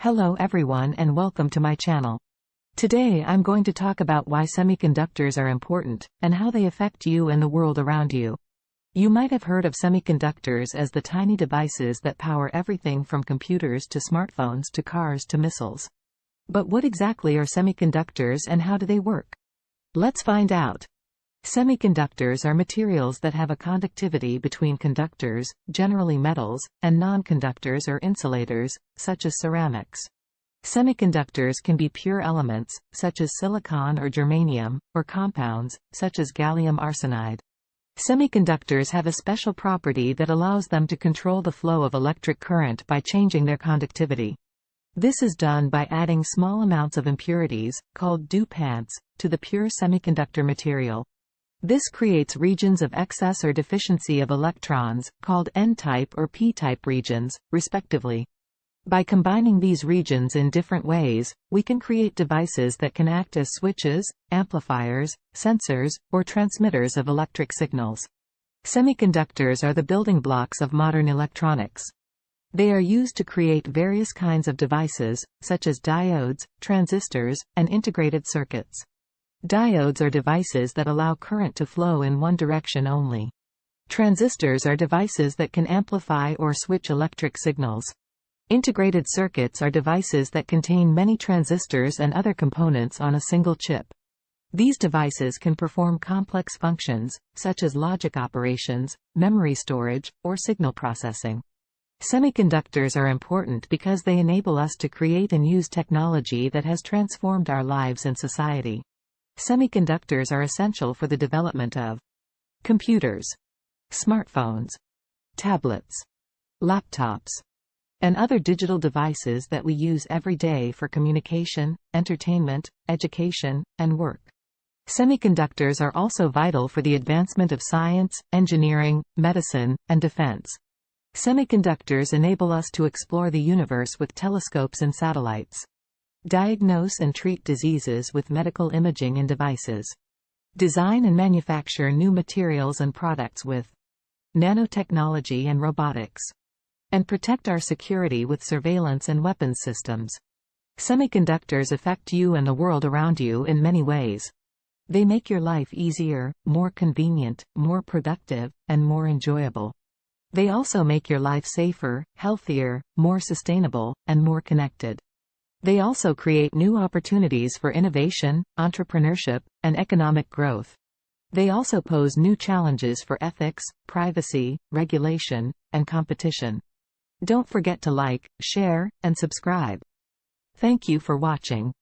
Hello everyone and welcome to my channel. Today I'm going to talk about why semiconductors are important, and how they affect you and the world around you. You might have heard of semiconductors as the tiny devices that power everything from computers to smartphones to cars to missiles. But what exactly are semiconductors and how do they work? Let's find out. Semiconductors are materials that have a conductivity between conductors, generally metals, and non-conductors or insulators, such as ceramics. Semiconductors can be pure elements, such as silicon or germanium, or compounds, such as gallium arsenide. Semiconductors have a special property that allows them to control the flow of electric current by changing their conductivity. This is done by adding small amounts of impurities, called dopants, to the pure semiconductor material. This creates regions of excess or deficiency of electrons, called N-type or P-type regions, respectively. By combining these regions in different ways, we can create devices that can act as switches, amplifiers, sensors, or transmitters of electric signals. Semiconductors are the building blocks of modern electronics. They are used to create various kinds of devices, such as diodes, transistors, and integrated circuits. Diodes are devices that allow current to flow in one direction only. Transistors are devices that can amplify or switch electric signals. Integrated circuits are devices that contain many transistors and other components on a single chip. These devices can perform complex functions, such as logic operations, memory storage, or signal processing. Semiconductors are important because they enable us to create and use technology that has transformed our lives and society. Semiconductors are essential for the development of computers, smartphones, tablets, laptops, and other digital devices that we use every day for communication, entertainment, education, and work. Semiconductors are also vital for the advancement of science, engineering, medicine, and defense. Semiconductors enable us to explore the universe with telescopes and satellites. Diagnose and treat diseases with medical imaging and devices. Design and manufacture new materials and products with nanotechnology and robotics. And protect our security with surveillance and weapons systems. Semiconductors affect you and the world around you in many ways. They make your life easier, more convenient, more productive, and more enjoyable. They also make your life safer, healthier, more sustainable, and more connected. They also create new opportunities for innovation, entrepreneurship, and economic growth. They also pose new challenges for ethics, privacy, regulation, and competition. Don't forget to like, share, and subscribe. Thank you for watching.